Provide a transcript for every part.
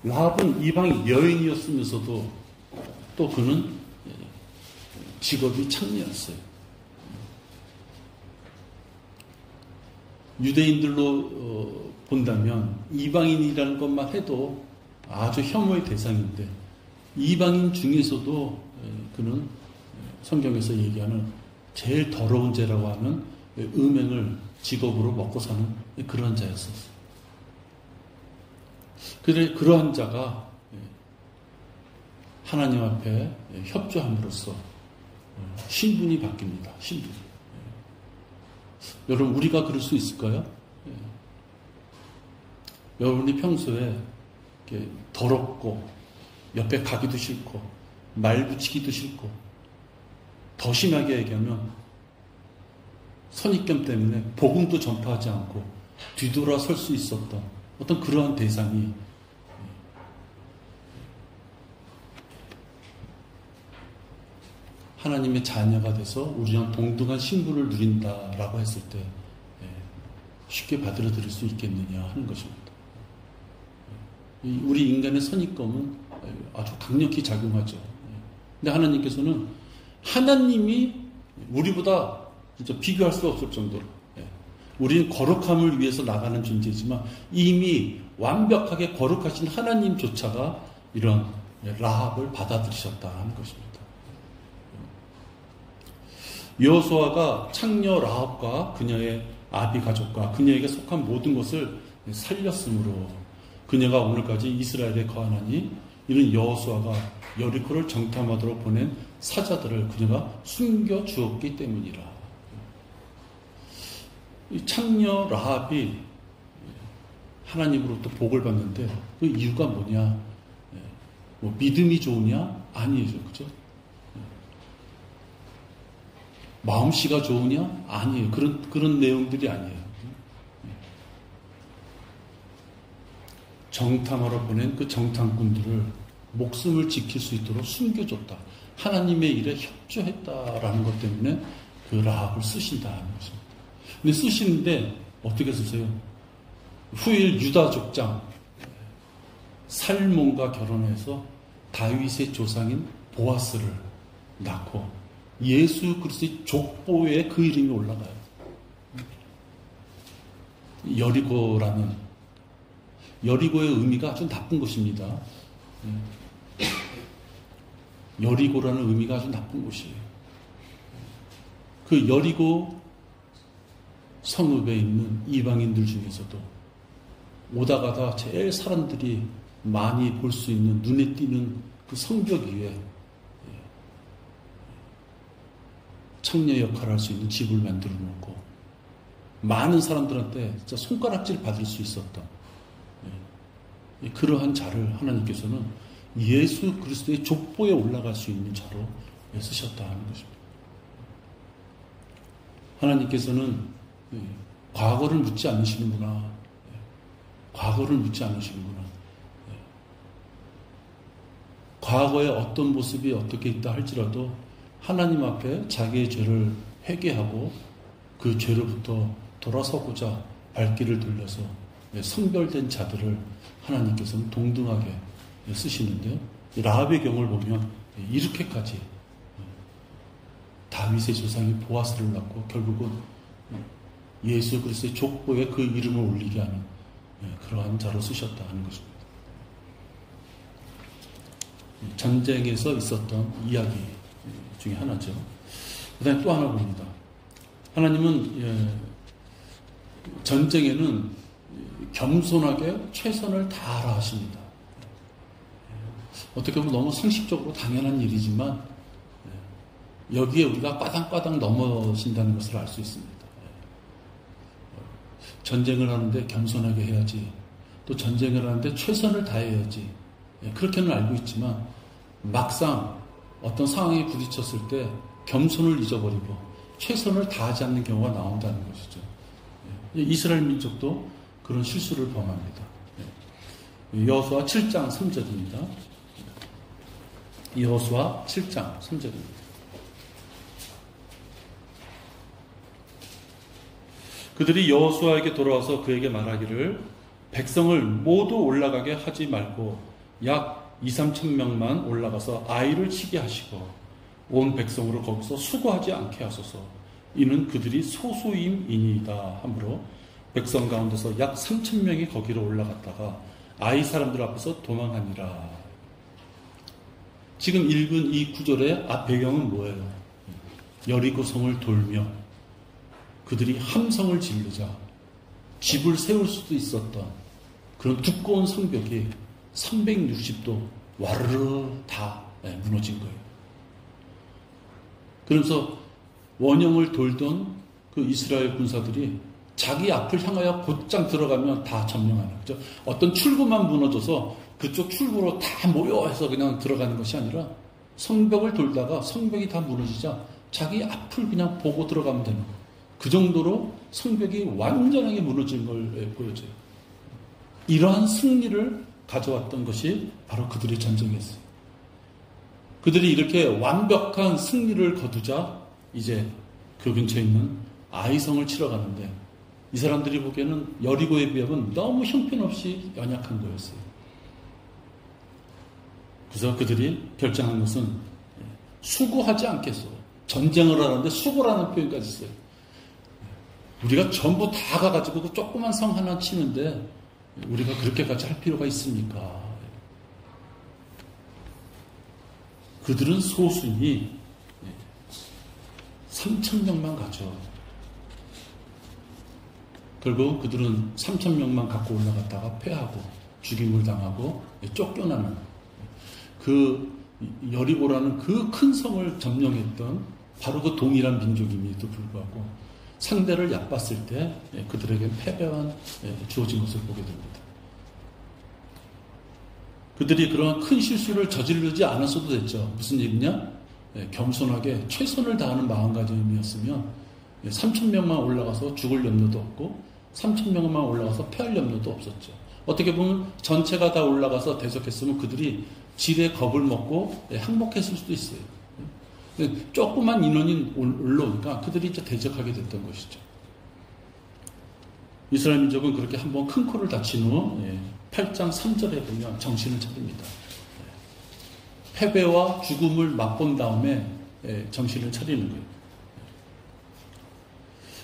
라합은 이방 여인이었으면서도 또 그는 직업이 창녀였어요. 유대인들로 본다면 이방인이라는 것만 해도 아주 혐오의 대상인데 이방인 중에서도 그는 성경에서 얘기하는 제일 더러운 죄라고 하는 음행을 직업으로 먹고 사는 그런 자였었어요. 그러한 자가 하나님 앞에 협조함으로써 신분이 바뀝니다. 신분이. 여러분, 우리가 그럴 수 있을까요? 여러분이 평소에 이렇게 더럽고 옆에 가기도 싫고 말 붙이기도 싫고 더 심하게 얘기하면 선입견 때문에 복음도 전파하지 않고 뒤돌아 설 수 있었던 어떤 그러한 대상이 하나님의 자녀가 돼서 우리랑 동등한 신분을 누린다라고 했을 때 쉽게 받아들일 수 있겠느냐 하는 것입니다. 우리 인간의 선입견은 아주 강력히 작용하죠. 근데 하나님께서는 하나님이 우리보다 진짜 비교할 수 없을 정도로 우리는 거룩함을 위해서 나가는 존재지만 이미 완벽하게 거룩하신 하나님조차가 이런 라합을 받아들이셨다 하는 것입니다. 여호수아가 창녀 라합과 그녀의 아비 가족과 그녀에게 속한 모든 것을 살렸으므로 그녀가 오늘까지 이스라엘에 거하나니 이는 여호수아가 여리코를 정탐하도록 보낸 사자들을 그녀가 숨겨 주었기 때문이라. 이 창녀 라합이 하나님으로부터 복을 받는데 그 이유가 뭐냐? 뭐 믿음이 좋으냐? 아니죠, 그죠? 마음씨가 좋으냐? 아니에요. 그런 내용들이 아니에요. 정탐하러 보낸 그 정탐꾼들을 목숨을 지킬 수 있도록 숨겨줬다. 하나님의 일에 협조했다라는 것 때문에 그 라합을 쓰신다는 것입니다. 근데 쓰시는데 어떻게 쓰세요? 후일 유다 족장 살몬과 결혼해서 다윗의 조상인 보아스를 낳고 예수 그리스도의 족보에 그 이름이 올라가요. 여리고의 의미가 아주 나쁜 것입니다. 여리고라는 의미가 아주 나쁜 곳이에요. 그 여리고 성읍에 있는 이방인들 중에서도 오다 가다 제일 사람들이 많이 볼 수 있는 눈에 띄는 그 성벽 위에 창녀 역할을 할 수 있는 집을 만들어 놓고 많은 사람들한테 진짜 손가락질 받을 수 있었던 그러한 자를 하나님께서는 예수 그리스도의 족보에 올라갈 수 있는 자로 쓰셨다 하는 것입니다. 하나님께서는 과거를 묻지 않으시는구나. 과거를 묻지 않으시는구나. 과거의 어떤 모습이 어떻게 있다 할지라도 하나님 앞에 자기의 죄를 회개하고 그 죄로부터 돌아서고자 발길을 돌려서 성별된 자들을 하나님께서는 동등하게 쓰시는데요. 라합의 경우를 보면 이렇게까지 다윗의 조상이 보아스를 낳고 결국은 예수 그리스도의 족보에 그 이름을 올리게 하는 그러한 자로 쓰셨다 하는 것입니다. 전쟁에서 있었던 이야기 중에 하나죠. 그 다음에 또 하나 봅니다. 하나님은 전쟁에는 겸손하게 최선을 다하라 하십니다. 어떻게 보면 너무 상식적으로 당연한 일이지만 여기에 우리가 까당까당 넘어진다는 것을 알 수 있습니다. 전쟁을 하는데 겸손하게 해야지, 또 전쟁을 하는데 최선을 다해야지, 그렇게는 알고 있지만 막상 어떤 상황에 부딪혔을 때 겸손을 잊어버리고 최선을 다하지 않는 경우가 나온다는 것이죠. 이스라엘 민족도 그런 실수를 범합니다. 여호수아 7장 3절입니다. 여호수아 7장 3절입니다. 그들이 여호수아에게 돌아와서 그에게 말하기를 백성을 모두 올라가게 하지 말고 약 2, 3천 명만 올라가서 아이를 치게 하시고 온 백성으로 거기서 수고하지 않게 하소서. 이는 그들이 소수임이니이다 하므로 백성 가운데서 약 3천 명이 거기로 올라갔다가 아이 사람들 앞에서 도망하니라. 지금 읽은 이 구절의 앞 배경은 뭐예요? 여리고성을 돌며 그들이 함성을 지르자 집을 세울 수도 있었던 그런 두꺼운 성벽이 360도 와르르 다 무너진 거예요. 그래서 원형을 돌던 그 이스라엘 군사들이 자기 앞을 향하여 곧장 들어가면 다 점령하는 거죠. 어떤 출구만 무너져서 그쪽 출구로 다 모여서 그냥 들어가는 것이 아니라 성벽을 돌다가 성벽이 다 무너지자 자기 앞을 그냥 보고 들어가면 되는 거예요. 그 정도로 성벽이 완전하게 무너진 걸 보여줘요. 이러한 승리를 가져왔던 것이 바로 그들의 전쟁이었어요. 그들이 이렇게 완벽한 승리를 거두자 이제 그 근처에 있는 아이성을 치러 가는데 이 사람들이 보기에는 여리고에 비하면 너무 형편없이 연약한 거였어요. 그래서 그들이 결정한 것은 수고하지 않겠소. 전쟁을 하는데 수고라는 표현까지 있어요. 우리가 전부 다 가가지고 그 조그만 성 하나 치는데 우리가 그렇게까지 할 필요가 있습니까? 그들은 소수니 3천 명만 가죠. 결국 그들은 3천 명만 갖고 올라갔다가 패하고 죽임을 당하고 쫓겨나는 그 여리고라는 그 큰 성을 점령했던 바로 그 동일한 민족임에도 불구하고 상대를 얕봤을 때 그들에게 패배만 주어진 것을 보게 됩니다. 그들이 그런 큰 실수를 저지르지 않았어도 됐죠. 무슨 일이냐? 겸손하게 최선을 다하는 마음가짐이었으면 3천 명만 올라가서 죽을 염려도 없고 3천 명만 올라가서 패할 염려도 없었죠. 어떻게 보면 전체가 다 올라가서 대적했으면 그들이 질의 겁을 먹고 항복했을 수도 있어요. 조그만 인원이 올라오니까 그들이 이제 대적하게 됐던 것이죠. 이스라엘 민족은 그렇게 한번 큰 코를 다친 후 8장 3절에 보면 정신을 차립니다. 패배와 죽음을 맛본 다음에 정신을 차리는 거예요.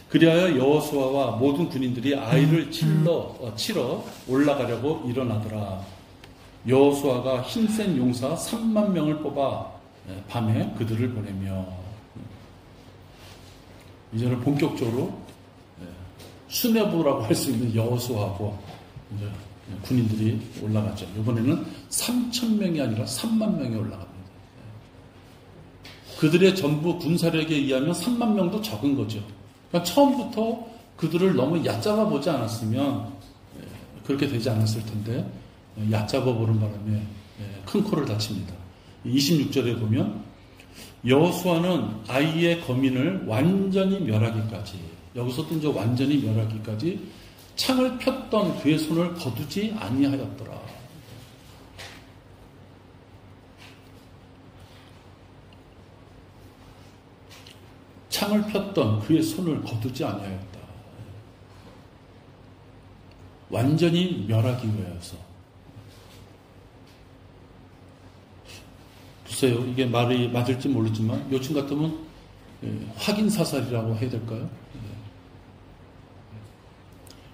그리하여 여호수아와 모든 군인들이 아이를 치러 올라가려고 일어나더라. 여호수아가 힘센 용사 3만 명을 뽑아 밤에 그들을 보내며 이제는 본격적으로 수뇌부라고 할 수 있는 여호수아하고 군인들이 올라가죠. 이번에는 3천 명이 아니라 3만 명이 올라갑니다. 그들의 전부 군사력에 의하면 3만 명도 적은 거죠. 그러니까 처음부터 그들을 너무 얕잡아 보지 않았으면 그렇게 되지 않았을 텐데 얕잡아 보는 바람에 큰 코를 다칩니다. 26절에 보면 여호수아는 아이의 거민을 완전히 멸하기까지, 여기서도 이제 완전히 멸하기까지 창을 폈던 그의 손을 거두지 아니하였더라. 창을 폈던 그의 손을 거두지 아니하였다. 완전히 멸하기 위하여서. 글쎄요, 이게 말이 맞을지 모르지만 요즘 같으면 확인사살이라고 해야 될까요?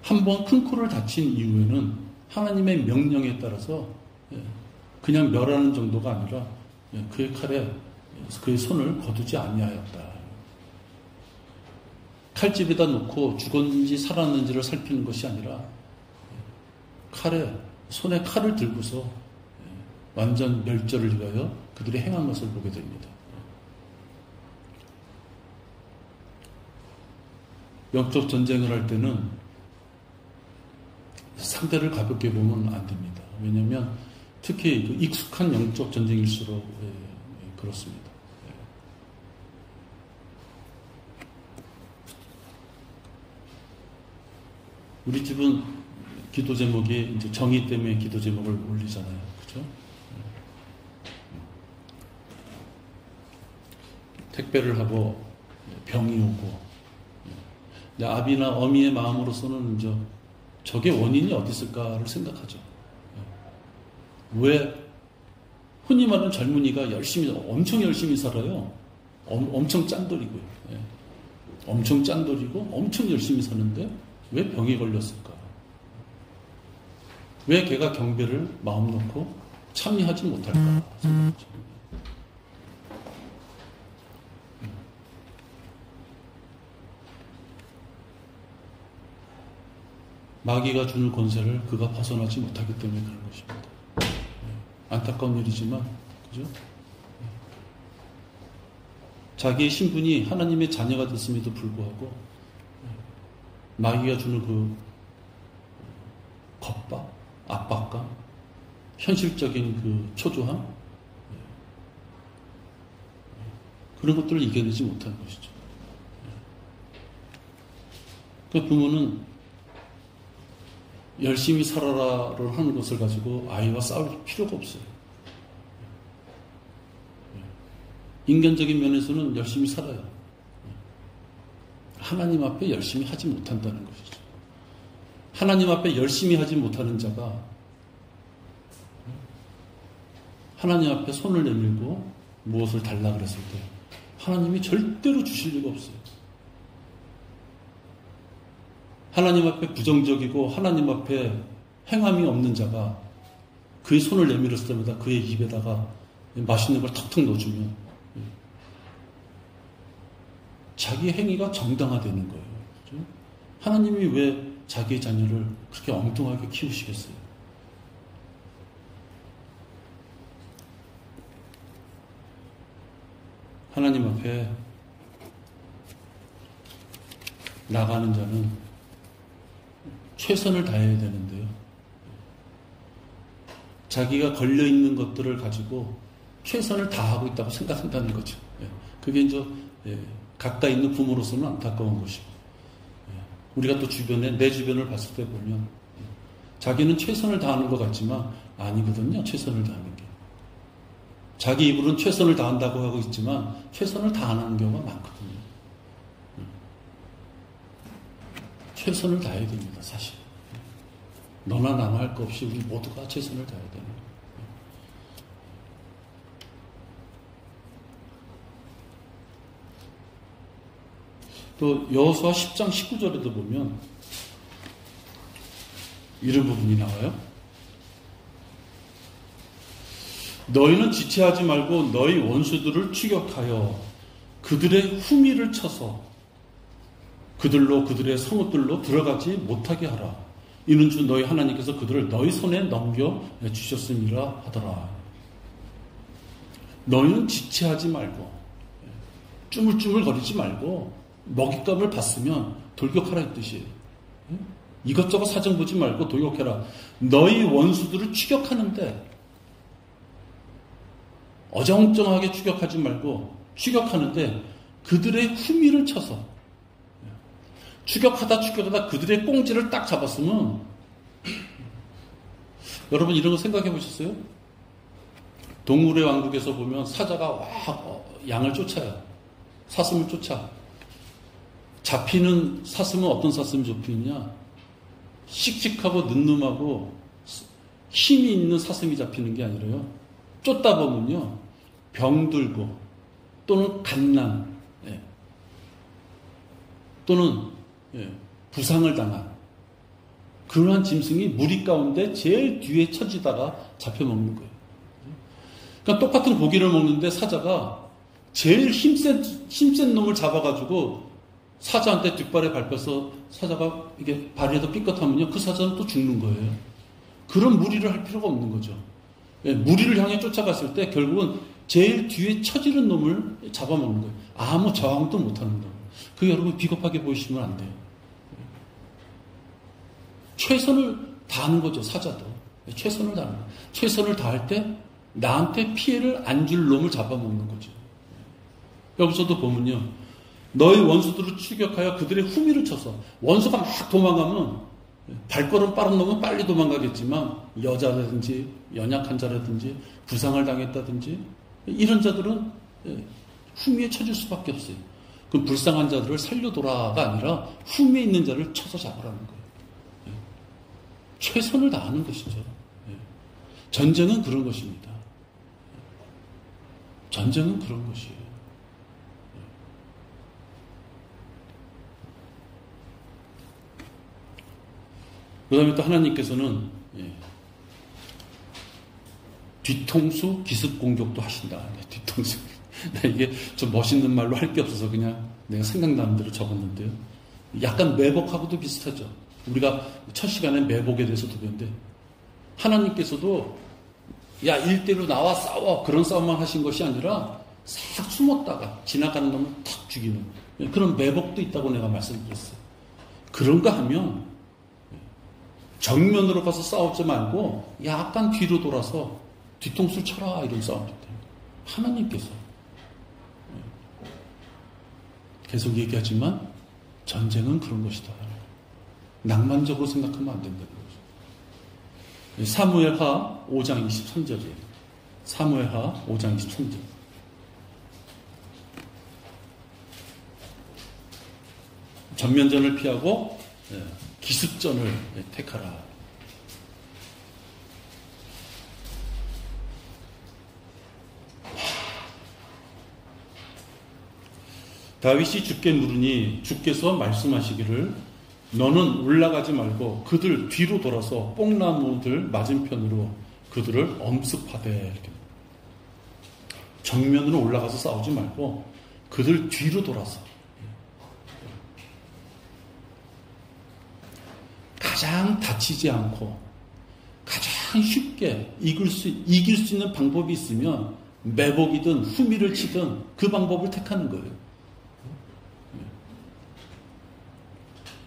한번 큰 코를 다친 이후에는 하나님의 명령에 따라서 그냥 멸하는 정도가 아니라 그의 칼에 그의 손을 거두지 아니하였다. 칼집에다 놓고 죽었는지 살았는지를 살피는 것이 아니라 손에 칼을 들고서 완전 멸절을 위하여 그들이 행한 것을 보게 됩니다. 영적 전쟁을 할 때는 상대를 가볍게 보면 안 됩니다. 왜냐하면 특히 익숙한 영적 전쟁일수록 그렇습니다. 우리 집은 기도 제목이 이제 정의 때문에 기도 제목을 올리잖아요. 그죠? 택배를 하고 병이 오고, 아비나 어미의 마음으로서는 이제 저게 원인이 어디 있을까를 생각하죠. 왜 흔히 말하는 젊은이가 엄청 열심히 살아요. 엄청 짠돌이고요. 예. 엄청 짠돌이고 엄청 열심히 사는데 왜 병에 걸렸을까? 왜 걔가 경배를 마음 놓고 참여하지 못할까? 마귀가 주는 권세를 그가 벗어나지 못하기 때문에 그런 것입니다. 안타까운 일이지만, 그죠? 자기의 신분이 하나님의 자녀가 됐음에도 불구하고, 마귀가 주는 그 겁박, 압박감, 현실적인 그 초조함, 그런 것들을 이겨내지 못하는 것이죠. 그 부모는 열심히 살아라를 하는 것을 가지고 아이와 싸울 필요가 없어요. 인간적인 면에서는 열심히 살아요. 하나님 앞에 열심히 하지 못한다는 것이죠. 하나님 앞에 열심히 하지 못하는 자가 하나님 앞에 손을 내밀고 무엇을 달라 그랬을 때 하나님이 절대로 주실 리가 없어요. 하나님 앞에 부정적이고 하나님 앞에 행함이 없는 자가 그의 손을 내밀었을 때마다 그의 입에다가 맛있는 걸 턱턱 넣어주면 자기 행위가 정당화되는 거예요. 그렇죠? 하나님이 왜 자기의 자녀를 그렇게 엉뚱하게 키우시겠어요? 하나님 앞에 나가는 자는 최선을 다해야 되는데요. 자기가 걸려있는 것들을 가지고 최선을 다하고 있다고 생각한다는 거죠. 그게 이제 가까이 있는 부모로서는 안타까운 것이고, 우리가 또 내 주변을 봤을 때 보면 자기는 최선을 다하는 것 같지만 아니거든요. 최선을 다하는 게. 자기 입으로는 최선을 다한다고 하고 있지만 최선을 다 안 하는 경우가 많거든요. 최선을 다해야 됩니다, 사실. 너나 나나 할 거 없이 우리 모두가 최선을 다해야 됩니다. 또 여호수아 10장 19절에도 보면 이런 부분이 나와요. 너희는 지체하지 말고 너희 원수들을 추격하여 그들의 후미를 쳐서 그들로 그들의 성읍들로 들어가지 못하게 하라. 이는 주 너희 하나님께서 그들을 너희 손에 넘겨 주셨음이라 하더라. 너희는 지체하지 말고 쭈물쭈물 거리지 말고 먹잇감을 봤으면 돌격하라 이 뜻이에요. 이것저것 사정 보지 말고 돌격해라. 너희 원수들을 추격하는데 어정쩡하게 추격하지 말고 추격하는데 그들의 후미를 쳐서 추격하다 그들의 꽁지를 딱 잡았으면 여러분 이런 거 생각해 보셨어요? 동물의 왕국에서 보면 사자가 양을 쫓아요. 사슴을 쫓아. 잡히는 사슴은 어떤 사슴이 잡히느냐? 씩씩하고 늠름하고 힘이 있는 사슴이 잡히는 게 아니라요. 쫓다 보면요. 병들고 또는 갓난 또는 부상을 당한 그러한 짐승이 무리 가운데 제일 뒤에 처지다가 잡혀먹는 거예요. 그러니까 똑같은 고기를 먹는데 사자가 제일 힘센 놈을 잡아가지고 사자한테 뒷발에 밟혀서 사자가 이게 발에도 삐끗하면요. 그 사자는 또 죽는 거예요. 그런 무리를 할 필요가 없는 거죠. 무리를 향해 쫓아갔을 때 결국은 제일 뒤에 처지는 놈을 잡아먹는 거예요. 아무 저항도 못하는 거예요. 그게 여러분 비겁하게 보이시면 안 돼요. 최선을 다하는 거죠, 사자도. 최선을 다하는 거예요. 최선을 다할 때 나한테 피해를 안 줄 놈을 잡아먹는 거죠. 여기서도 보면요. 너희 원수들을 추격하여 그들의 후미를 쳐서 원수가 막 도망가면 발걸음 빠른 놈은 빨리 도망가겠지만 여자라든지 연약한 자라든지 부상을 당했다든지 이런 자들은 후미에 쳐질 수밖에 없어요. 그 불쌍한 자들을 살려둬라가 아니라 후미에 있는 자를 쳐서 잡으라는 거예요. 최선을 다하는 것이죠. 전쟁은 그런 것입니다. 전쟁은 그런 것이에요. 그 다음에 또 하나님께서는 뒤통수 기습 공격도 하신다. 뒤통수. 이게 좀 멋있는 말로 할 게 없어서 그냥 내가 생각나는 대로 적었는데요. 약간 매복하고도 비슷하죠. 우리가 첫 시간에 매복에 대해서 배웠는데 하나님께서도 야 일대로 나와 싸워 그런 싸움만 하신 것이 아니라 싹 숨었다가 지나가는 놈을 탁 죽이는 그런 매복도 있다고 내가 말씀드렸어요. 그런가 하면 정면으로 가서 싸우지 말고 약간 뒤로 돌아서 뒤통수를 쳐라 이런 싸움입니다. 하나님께서 계속 얘기하지만 전쟁은 그런 것이다. 낭만적으로 생각하면 안 된다는 거죠. 사무엘하 5장 23절이에요. 사무엘하 5장 23절. 전면전을 피하고 기습전을 택하라. 다윗이 주께 물으니 주께서 말씀하시기를 너는 올라가지 말고 그들 뒤로 돌아서 뽕나무들 맞은편으로 그들을 엄습하되 이렇게. 정면으로 올라가서 싸우지 말고 그들 뒤로 돌아서 가장 다치지 않고 가장 쉽게 이길 수 있는 방법이 있으면 매복이든 후미를 치든 그 방법을 택하는 거예요.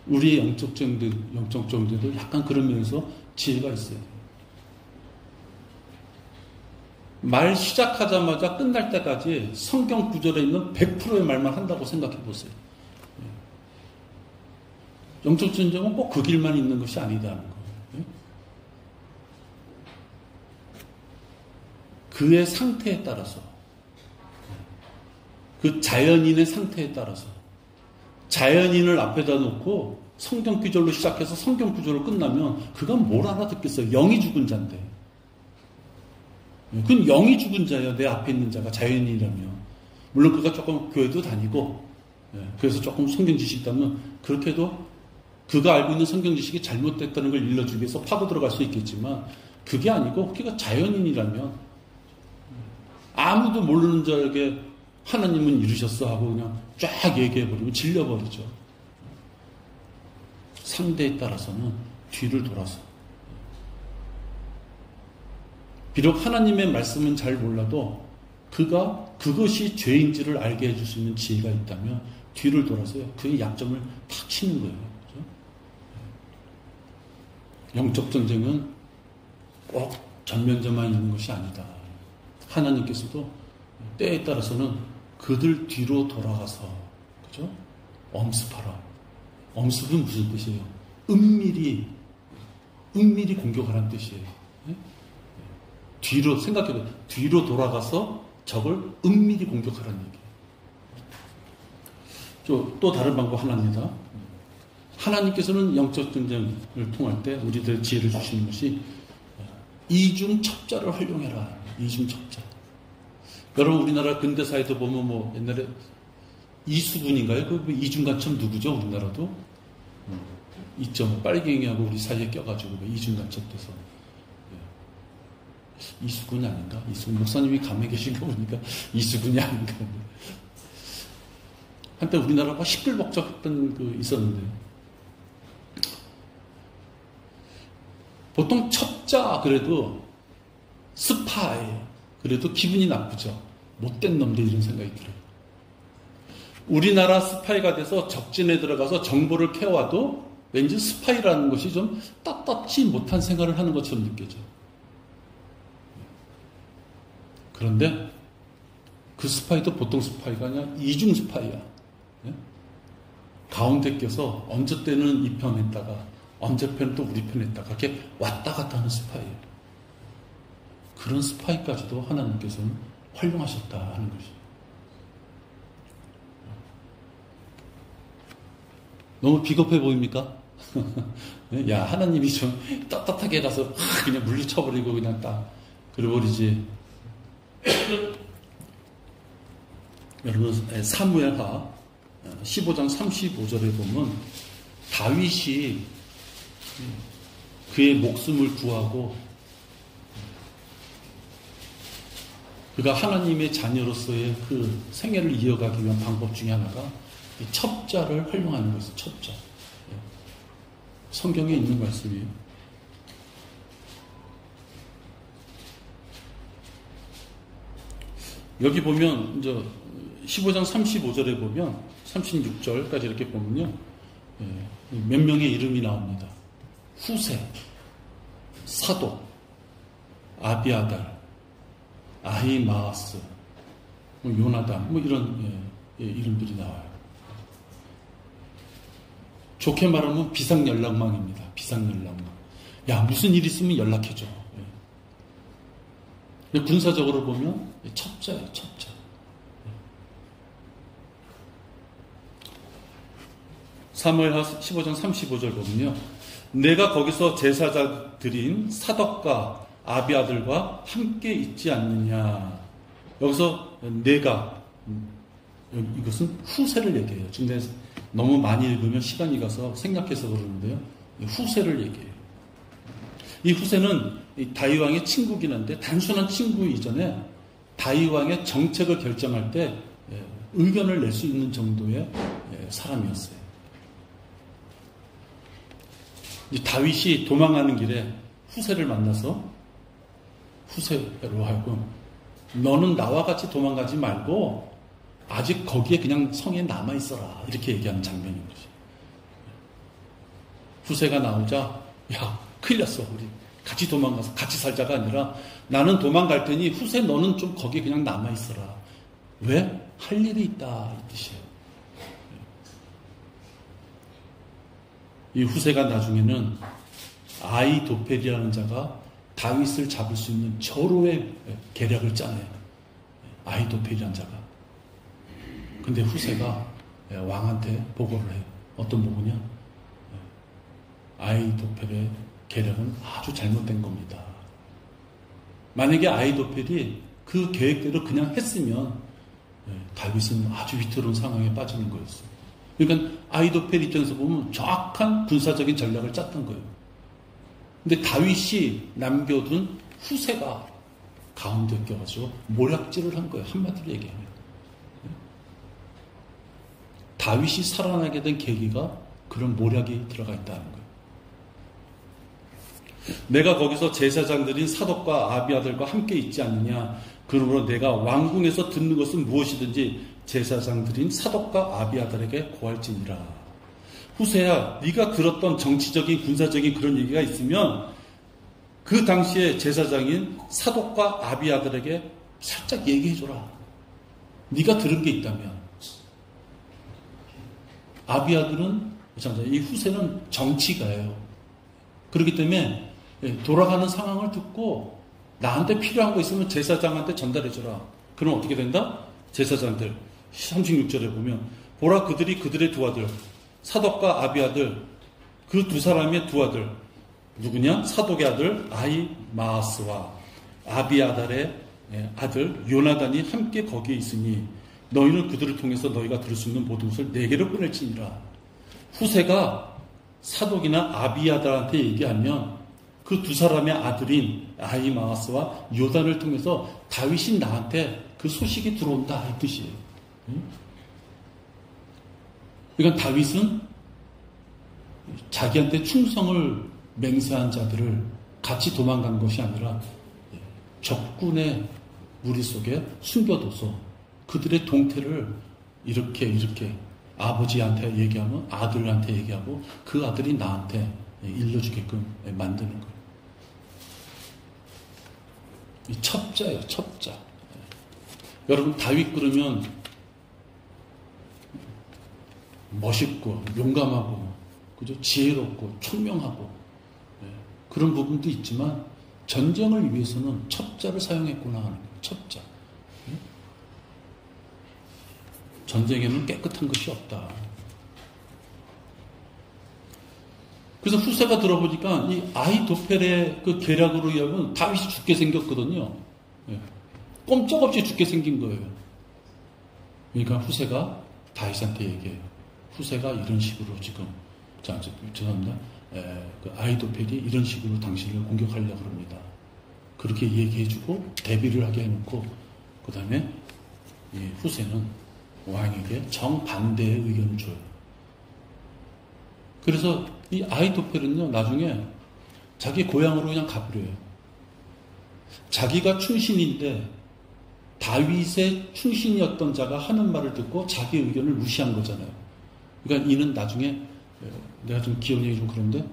우리의 영적 정도도 약간 그런 면에서 지혜가 있어요. 말 시작하자마자 끝날 때까지 성경 구절에 있는 100%의 말만 한다고 생각해 보세요. 영적 전쟁은 꼭 그 길만 있는 것이 아니다는 거예요. 그의 상태에 따라서, 그 자연인의 상태에 따라서, 자연인을 앞에다 놓고 성경 구절로 시작해서 성경 구절로 끝나면 그건 뭘 알아듣겠어요? 영이 죽은 자인데. 그건 영이 죽은 자예요. 내 앞에 있는 자가 자연인이라면. 물론 그가 조금 교회도 다니고 그래서 조금 성경 지식이 있다면 그렇게 해도 그가 알고 있는 성경 지식이 잘못됐다는 걸 일러주기 위해서 파고 들어갈 수 있겠지만 그게 아니고 그가 자연인이라면 아무도 모르는 자에게 하나님은 이루셨어 하고 그냥 쫙 얘기해버리면 질려버리죠. 상대에 따라서는 뒤를 돌아서 비록 하나님의 말씀은 잘 몰라도 그것이 죄인지를 알게 해줄 수 있는 지혜가 있다면 뒤를 돌아서요. 그의 약점을 탁 치는 거예요. 그렇죠? 영적 전쟁은 꼭 전면전만 있는 것이 아니다. 하나님께서도 때에 따라서는 그들 뒤로 돌아가서 그죠? 엄습하라. 엄습은 무슨 뜻이에요? 은밀히 공격하라는 뜻이에요. 네? 뒤로 생각해봐요. 뒤로 돌아가서 적을 은밀히 공격하라는 얘기예요. 또 다른 방법 하나입니다. 하나님께서는 영적 전쟁을 통할 때 우리들 지혜를 주시는 것이 이중첩자를 활용해라. 이중첩자. 여러분 우리나라 근대사에도 보면 뭐 옛날에 이수근인가요? 그 이중간첩 누구죠? 우리나라도 있죠. 빨갱이하고 우리 사이에 껴가지고 이중간첩 돼서 이수근이 아닌가? 이수근 목사님이 감에 계신 거 보니까 이수근이 아닌가? 한때 우리나라가 시끌벅적했던 그 있었는데 보통 첩자 그래도 스파이 그래도 기분이 나쁘죠. 못된 놈들 이런 생각이 들어요. 우리나라 스파이가 돼서 적진에 들어가서 정보를 캐와도 왠지 스파이라는 것이 좀 떳떳지 못한 생활을 하는 것처럼 느껴져요. 그런데 그 스파이도 보통 스파이가 아니라 이중 스파이야. 네? 가운데 껴서 언제 때는 이 편 했다가 언제 편 또 우리 편 했다가 이렇게 왔다 갔다 하는 스파이예요. 그런 스파이까지도 하나님께서는 활용하셨다 하는 것이에요. 너무 비겁해 보입니까? 야, 하나님이 좀 떳떳하게 해놔서 그냥 물리쳐버리고 그냥 딱 그래버리지. 여러분, 사무엘하 15장 35절에 보면 다윗이 그의 목숨을 구하고 그가 하나님의 자녀로서의 그 생애를 이어가기 위한 방법 중에 하나가 이 첩자를 활용하는 것이죠. 첩자. 성경에 있는 말씀이에요. 여기 보면 이제 15장 35절에 보면 36절까지 이렇게 보면요, 몇 명의 이름이 나옵니다. 후세, 사독, 아비아달, 아히마아스, 요나단, 이런 이름들이 나와요. 좋게 말하면 비상연락망입니다. 비상연락망. 야, 무슨 일 있으면 연락해줘. 군사적으로 보면 첩자예요, 첩자. 사무엘하 15장 35절 보면요, 내가 거기서 제사장들인 사독과 아비아들과 함께 있지 않느냐. 여기서 내가, 이것은 후세를 얘기해요. 지금 너무 많이 읽으면 시간이 가서 생략해서 그러는데요, 후세를 얘기해요. 이 후세는 다윗왕의 친구긴 한데 단순한 친구 이전에 다윗왕의 정책을 결정할 때 의견을 낼 수 있는 정도의 사람이었어요. 다윗이 도망가는 길에 후세를 만나서 후세로 하여금 너는 나와 같이 도망가지 말고 아직 거기에 그냥 성에 남아있어라, 이렇게 얘기하는 장면인 거죠. 후세가 나오자, 야, 큰일 났어, 우리 같이 도망가서 같이 살자가 아니라 나는 도망갈 테니 후세 너는 좀 거기에 그냥 남아있어라. 왜? 할 일이 있다, 이 뜻이에요. 이 후세가 나중에는 아히도펠이라는 자가 다윗을 잡을 수 있는 절호의 계략을 짜내요. 아히도펠이라는 자가. 근데 후세가 왕한테 보고를 해요. 어떤 보고냐? 아히도펠의 계략은 아주 잘못된 겁니다. 만약에 아히도펠이 그 계획대로 그냥 했으면 다윗은 아주 위태로운 상황에 빠지는 거였어요. 그러니까 아히도펠 입장에서 보면 정확한 군사적인 전략을 짰던 거예요. 근데 다윗이 남겨둔 후세가 가운데 껴가지고 모략질을 한 거예요. 한마디로 얘기하면. 다윗이 살아나게 된 계기가 그런 모략이 들어가 있다는 거예요. 내가 거기서 제사장들인 사독과 아비아들과 함께 있지 않느냐. 그러므로 내가 왕궁에서 듣는 것은 무엇이든지 제사장들인 사독과 아비아들에게 고할지니라. 후세야, 네가 들었던 정치적인 군사적인 그런 얘기가 있으면 그 당시에 제사장인 사독과 아비아들에게 살짝 얘기해줘라. 네가 들은 게 있다면. 아비아들은, 이 후세는 정치가예요. 그렇기 때문에 돌아가는 상황을 듣고 나한테 필요한 거 있으면 제사장한테 전달해줘라. 그럼 어떻게 된다? 제사장들 36절에 보면 보라, 그들이 그들의 두 아들 사독과 아비아들, 그 두 사람의 두 아들 누구냐? 사독의 아들 아히마아스와 아비아달의 아들 요나단이 함께 거기에 있으니 너희는 그들을 통해서 너희가 들을 수 있는 모든 것을 내게로 보낼지니라. 후세가 사독이나 아비아달한테 얘기하면 그 두 사람의 아들인 아히마아스와 요단을 통해서 다윗이 나한테 그 소식이 들어온다, 이 뜻이에요. 그러니까 다윗은 자기한테 충성을 맹세한 자들을 같이 도망간 것이 아니라 적군의 무리 속에 숨겨둬서 그들의 동태를 이렇게 아버지한테 얘기하면 아들한테 얘기하고 그 아들이 나한테 일러주게끔 만드는 거예요. 이 첩자예요, 첩자. 여러분, 다윗 그러면 멋있고 용감하고, 그죠? 지혜롭고 총명하고, 그런 부분도 있지만 전쟁을 위해서는 첩자를 사용했구나 하는 거예요. 첩자. 전쟁에는 깨끗한 것이 없다. 그래서 후세가 들어보니까 이 아히도펠의 그 계략으로 의하면 다윗이 죽게 생겼거든요. 예. 꼼짝없이 죽게 생긴 거예요. 그러니까 후세가 다윗한테 얘기해요. 후세가 이런 식으로 지금, 죄송합니다. 그 아히도펠이 이런 식으로 당신을 공격하려고 합니다. 그렇게 얘기해주고 대비를 하게 해놓고 그 다음에 이 후세는 왕에게 정반대의 의견을 줘요. 그래서 이 아히도펠은요, 나중에 자기 고향으로 그냥 가버려요. 자기가 충신인데 다윗의 충신이었던 자가 하는 말을 듣고 자기 의견을 무시한 거잖아요. 그러니까 이는 나중에, 내가 좀 기억력이 좀 그런데,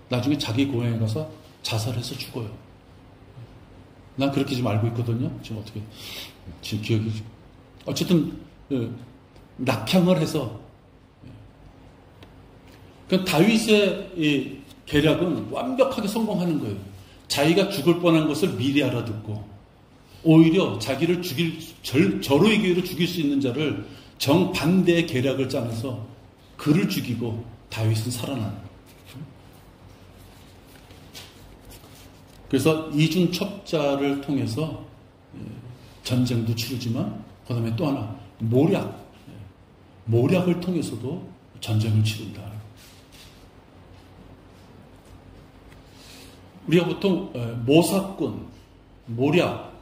나중에 자기 고향에 가서 자살해서 죽어요. 난 그렇게 좀 알고 있거든요. 지금 어떻게, 지금 기억이. 어쨌든, 낙향을 해서, 그러니까 다윗의 이 계략은 완벽하게 성공하는 거예요. 자기가 죽을 뻔한 것을 미리 알아듣고, 오히려 자기를 저로의 기회로 죽일 수 있는 자를 정반대의 계략을 짜면서 그를 죽이고 다윗은 살아나는. 그래서 이중첩자를 통해서 전쟁도 치르지만 그 다음에 또 하나 모략을 통해서도 전쟁을 치른다. 우리가 보통 모사꾼, 모략,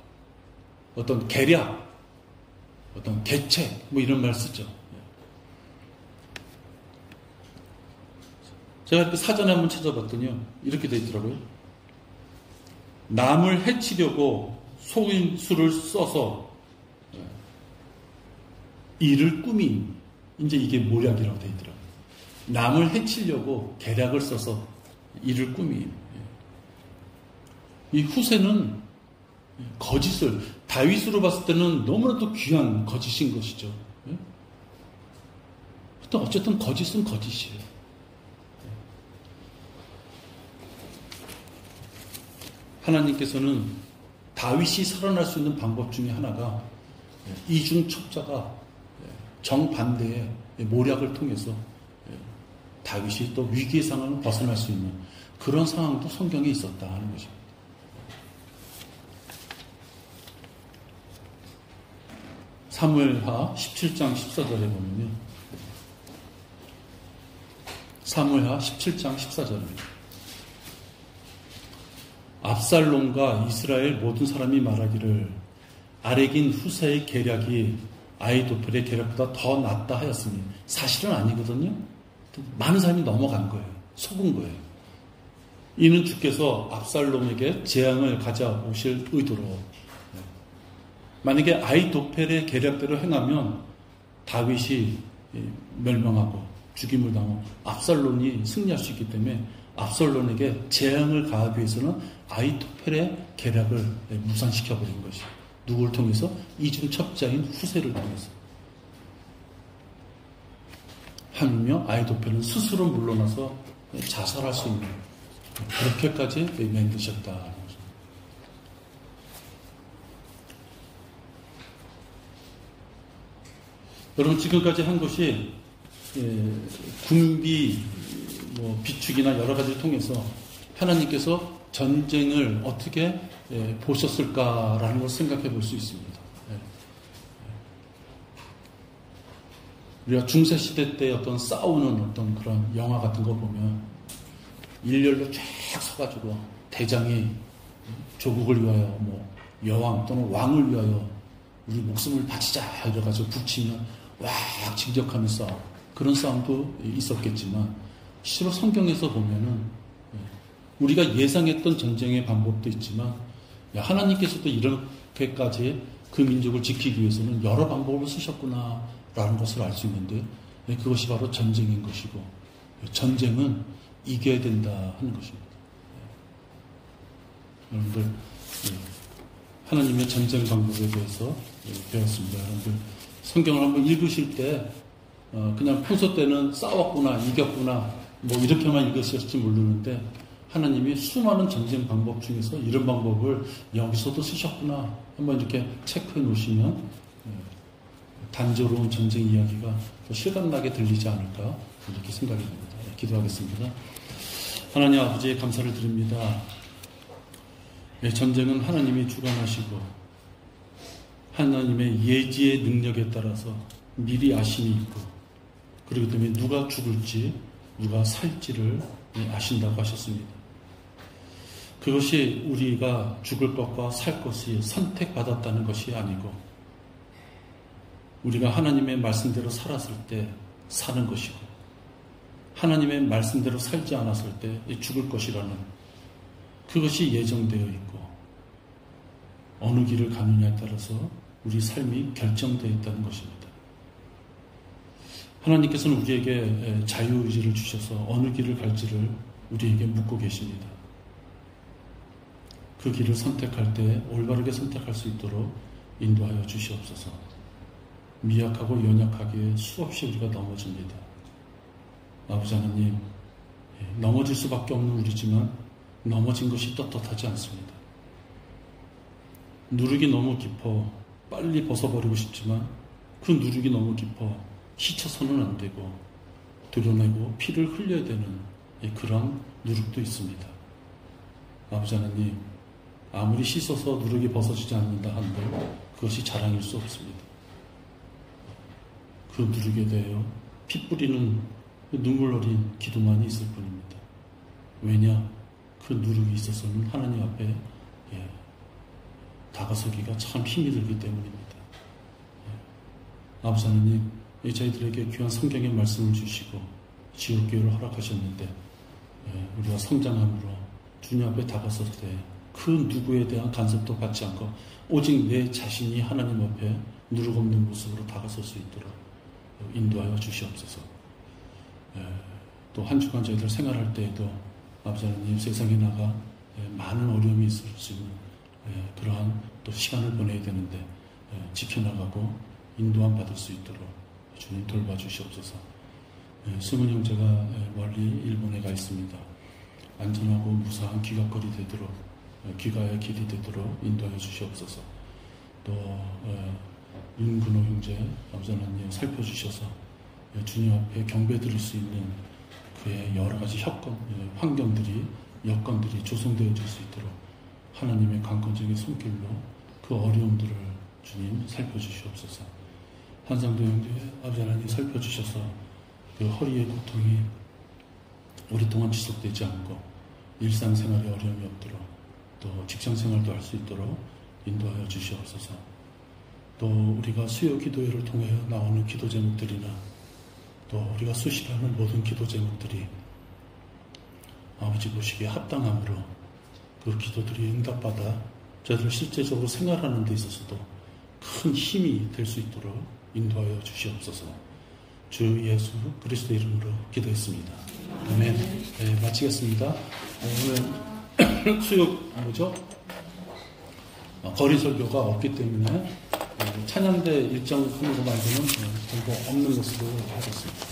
어떤 계략, 어떤 계책, 뭐 이런 말 쓰죠. 제가 이렇게 사전에 한번 찾아봤더니요, 이렇게 돼 있더라고요. 남을 해치려고 속임수를 써서 일을 꾸민, 이제 이게 모략이라고 돼 있더라고요. 남을 해치려고 계략을 써서 일을 꾸민. 이 후세는 거짓을, 다윗으로 봤을 때는 너무나도 귀한 거짓인 것이죠. 어쨌든 거짓은 거짓이에요. 하나님께서는 다윗이 살아날 수 있는 방법 중에 하나가 이중첩자가 정반대의 모략을 통해서 다윗이 또 위기의 상황을 벗어날 수 있는 그런 상황도 성경에 있었다 하는 것입니다. 사무엘하 17장 14절에 보면요. 사무엘하 17장 14절입니다. 압살롬과 이스라엘 모든 사람이 말하기를 아렉인 후세의 계략이 아히도펠의 계략보다 더 낫다 하였으니 사실은 아니거든요. 많은 사람이 넘어간 거예요. 속은 거예요. 이는 주께서 압살롬에게 재앙을 가져오실 의도로, 만약에 아히도펠의 계략대로 행하면 다윗이 멸망하고 죽임을 당하고 압살롬이 승리할 수 있기 때문에 압살롬에게 재앙을 가하기 위해서는 아히도펠의 계략을 무산시켜버린 것이, 누구를 통해서? 이중첩자인 후세를 통해서. 하물며 아히도펠은 스스로 물러나서 자살할 수 있는, 그렇게까지 만드셨다. 여러분, 지금까지 한 것이 군비 비축이나 여러 가지를 통해서 하나님께서 전쟁을 어떻게 보셨을까라는 걸 생각해 볼 수 있습니다. 우리가 중세시대 때 어떤 싸우는 어떤 그런 영화 같은 거 보면 일렬로 쫙 서가지고 대장이 조국을 위하여 여왕 또는 왕을 위하여 우리 목숨을 바치자 이래가지고 붙이면 와 진격하는 싸움, 그런 싸움도 있었겠지만 실제로 성경에서 보면은 우리가 예상했던 전쟁의 방법도 있지만 하나님께서도 이렇게까지 그 민족을 지키기 위해서는 여러 방법을 쓰셨구나라는 것을 알 수 있는데, 그것이 바로 전쟁인 것이고 전쟁은 이겨야 된다 하는 것입니다. 여러분들, 하나님의 전쟁 방법에 대해서 배웠습니다. 여러분들 성경을 한번 읽으실 때 그냥 평소 때는 싸웠구나, 이겼구나 이렇게만 읽으셨을지 모르는데 하나님이 수많은 전쟁 방법 중에서 이런 방법을 여기서도 쓰셨구나 한번 이렇게 체크해 놓으시면 단조로운 전쟁 이야기가 더 실감나게 들리지 않을까 이렇게 생각이 됩니다. 기도하겠습니다. 하나님 아버지 감사를 드립니다. 전쟁은 하나님이 주관하시고 하나님의 예지의 능력에 따라서 미리 아심이 있고 그렇기 때문에 누가 죽을지 누가 살지를 아신다고 하셨습니다. 그것이 우리가 죽을 것과 살 것이 선택받았다는 것이 아니고 우리가 하나님의 말씀대로 살았을 때 사는 것이고 하나님의 말씀대로 살지 않았을 때 죽을 것이라는 그것이 예정되어 있고 어느 길을 가느냐에 따라서 우리 삶이 결정되어 있다는 것입니다. 하나님께서는 우리에게 자유의지를 주셔서 어느 길을 갈지를 우리에게 묻고 계십니다. 그 길을 선택할 때 올바르게 선택할 수 있도록 인도하여 주시옵소서. 미약하고 연약하기에 수없이 우리가 넘어집니다. 아버지 하나님, 넘어질 수밖에 없는 우리지만 넘어진 것이 떳떳하지 않습니다. 누룩이 너무 깊어 빨리 벗어버리고 싶지만 그 누룩이 너무 깊어 씻어서는 안 되고 드러내고 피를 흘려야 되는 그런 누룩도 있습니다. 아버지 하나님, 아무리 씻어서 누룩이 벗어지지 않는다 한들 그것이 자랑일 수 없습니다. 그 누룩에 대하여 피 뿌리는 눈물 어린 기도만이 있을 뿐입니다. 왜냐? 그 누룩이 있어서는 하나님 앞에 다가서기가 참 힘이 들기 때문입니다. 아버지 하나님, 저희들에게 귀한 성경의 말씀을 주시고 지옥교회를 허락하셨는데 우리가 성장함으로 주님 앞에 다가섰을 때 그 누구에 대한 간섭도 받지 않고 오직 내 자신이 하나님 앞에 누룩 없는 모습으로 다가설 수 있도록 인도하여 주시옵소서. 또 한 주간 저희들 생활할 때에도 아버지 하나님 세상에 나가 많은 어려움이 있을 수 있는 그러한 또 시간을 보내야 되는데 지켜나가고 인도함 받을 수 있도록 주님 돌봐주시옵소서. 승훈 형제가 멀리 일본에 가 있습니다. 안전하고 무사한 귀갓거리 되도록 귀가의 길이 되도록 인도하여 주시옵소서. 또 윤근호 형제 아버지 하나님 살펴주셔서 주님 앞에 경배 드릴 수 있는 그의 여러 가지 환경들이 여건들이 조성되어질 수 있도록 하나님의 강권적인 손길로 그 어려움들을 주님 살펴주시옵소서. 한상도 형제 아버지 하나님 살펴주셔서 그 허리의 고통이 오랫동안 지속되지 않고 일상생활에 어려움이 없도록 또 직장생활도 할 수 있도록 인도하여 주시옵소서. 또 우리가 수요 기도회를 통해 나오는 기도 제목들이나 또 우리가 수시하는 모든 기도 제목들이 아버지 보시기에 합당함으로 그 기도들이 응답받아 저희들 실제적으로 생활하는 데 있어서도 큰 힘이 될 수 있도록 인도하여 주시옵소서. 주 예수 그리스도 이름으로 기도했습니다. 아멘. 네, 마치겠습니다. 오늘 수요 거리 설교가 없기 때문에 찬양대 일정 흐름으로 만드는 공부 없는 것으로 하겠습니다.